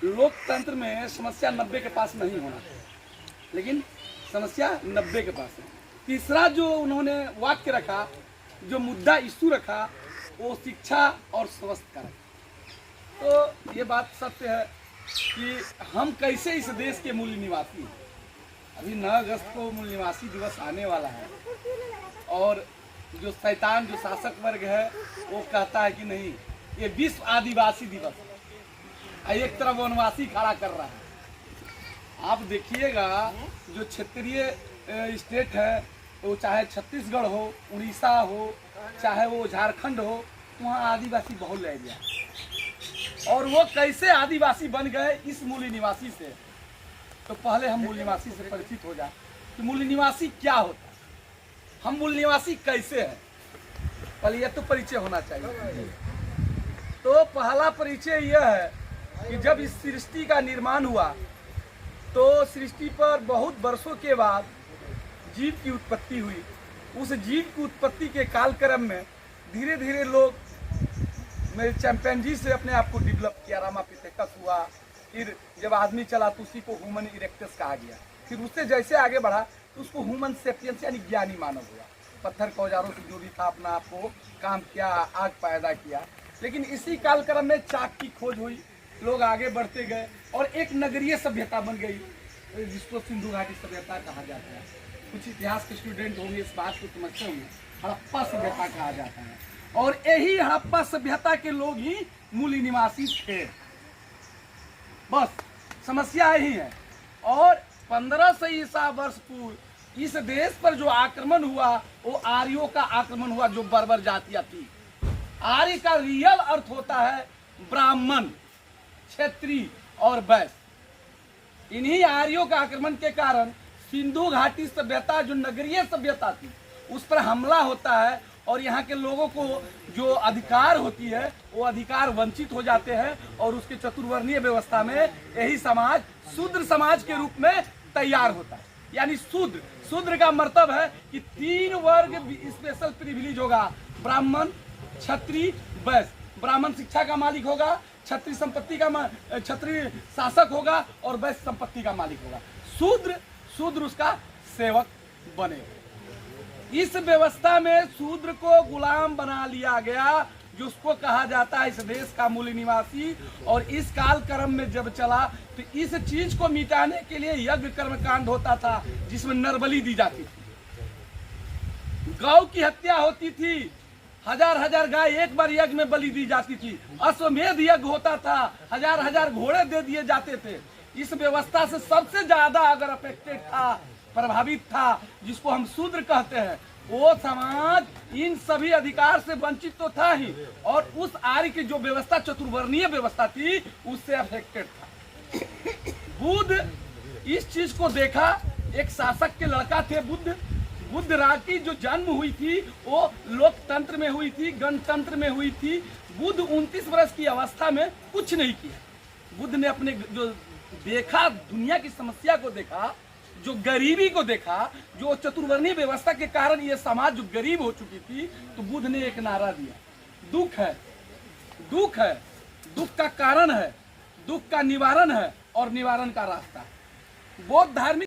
लोकतंत्र में समस्या 90 के पास नहीं होना, लेकिन समस्या 90 के पास है। तीसरा जो उन्होंने वाक्य रखा, जो मुद्दा इशू रखा, वो शिक्षा और स्वास्थ्य का रखा। तो ये बात सत्य है कि हम कैसे इस देश के मूल निवासी हैं। अभी 9 अगस्त को मूल निवासी दिवस आने वाला है और जो शैतान जो शासक वर्ग है वो कहता है कि नहीं, ये विश्व आदिवासी दिवस है, एक तरफ वनवासी खड़ा कर रहा है। आप देखिएगा जो क्षेत्रीय स्टेट है, वो चाहे छत्तीसगढ़ हो, उड़ीसा हो, चाहे वो झारखंड हो, वहाँ आदिवासी बहुल रह गया। और वो कैसे आदिवासी बन गए इस मूल निवासी से। तो पहले हम मूल निवासी से परिचित हो जाए कि मूल निवासी क्या होता है, हम मूल निवासी कैसे हैं। पहले यह तो परिचय होना चाहिए। तो पहला परिचय यह है कि जब इस सृष्टि का निर्माण हुआ तो सृष्टि पर बहुत वर्षों के बाद जीव की उत्पत्ति हुई। उस जीव की उत्पत्ति के कालक्रम में धीरे धीरे लोग मेरे चैंपियनजी से अपने आप को डेवलप किया। रामापिथेकस हुआ, फिर जब आदमी चला तो उसी को ह्यूमन इरेक्टस कहा गया। फिर उससे जैसे आगे बढ़ा तो उसको ह्यूमन सेपियंस यानी ज्ञानी मानव हुआ। पत्थर के औजारों से जो भी था अपना आप को काम किया, आग पैदा किया। लेकिन इसी कालक्रम में चाक की खोज हुई, लोग आगे बढ़ते गए और एक नगरीय सभ्यता बन गई जिसको सिंधु घाटी सभ्यता कहा जाता है। कुछ इतिहास के स्टूडेंट होंगे इस बात को समझते होंगे, हड़प्पा सभ्यता कहा जाता है। और यही हड़प्पा सभ्यता के लोग ही मूल निवासी थे। बस समस्या यही है। और 1500 ईसा वर्ष पूर्व इस देश पर जो आक्रमण हुआ वो आर्यों का आक्रमण हुआ, जो बर्बर जातियां थी। आर्य का रियल अर्थ होता है ब्राह्मण, क्षत्रिय और वैश्य। इन्हीं आर्यों का आक्रमण के कारण सिंधु घाटी सभ्यता जो नगरीय सभ्यता थी उस पर हमला होता है और यहाँ के लोगों को जो अधिकार होती है वो अधिकार वंचित हो जाते हैं और उसके चतुर्वर्णीय व्यवस्था में यही समाज शूद्र समाज के रूप में तैयार होता है। यानी शूद्र का मतलब है कि 3 वर्ग स्पेशल प्रिविलेज होगा, ब्राह्मण, क्षत्रिय, वैश्य। ब्राह्मण शिक्षा का मालिक होगा, क्षत्रिय संपत्ति का क्षत्रिय शासक होगा और वैश्य संपत्ति का मालिक होगा। शूद्र उसका सेवक बनेगा। इस व्यवस्था में शूद्र को गुलाम बना लिया गया, जिसको कहा जाता है इस देश का मूल निवासी। और इस काल क्रम में जब चला तो इस चीज को मिटाने के लिए यज्ञ कर्मकांड होता था, जिसमें नरबली दी जाती थी, गौ की हत्या होती थी, हजार गाय एक बार यज्ञ में बलि दी जाती थी, अश्वमेध यज्ञ होता था, हजार घोड़े दे दिए जाते थे। इस व्यवस्था से सबसे ज्यादा अगर अफेक्टेड था, प्रभावित था, जिसको हम शूद्र कहते हैं, वो समाज इन सभी अधिकार से वंचित तो था ही और उस आर्य की जो व्यवस्था चतुर्वर्णीय व्यवस्था थी उससे अफेक्टेड था। बुद्ध इस चीज को देखा। एक शासक के लड़का थे बुद्ध राज की जो जन्म हुई थी वो लोकतंत्र में हुई थी, गणतंत्र में हुई थी। बुद्ध 29 वर्ष की अवस्था में कुछ नहीं किया। बुद्ध ने अपने जो देखा, दुनिया की समस्या को देखा, जो गरीबी को देखा, जो चतुर्वर्णीय व्यवस्था के कारण ये समाज जो गरीब हो चुकी थी, तो बुद्ध ने एक नारा दिया, दुख है, दुख का कारण है, दुख का निवारण है और निवारण का रास्ता। बौद्ध धार्मिक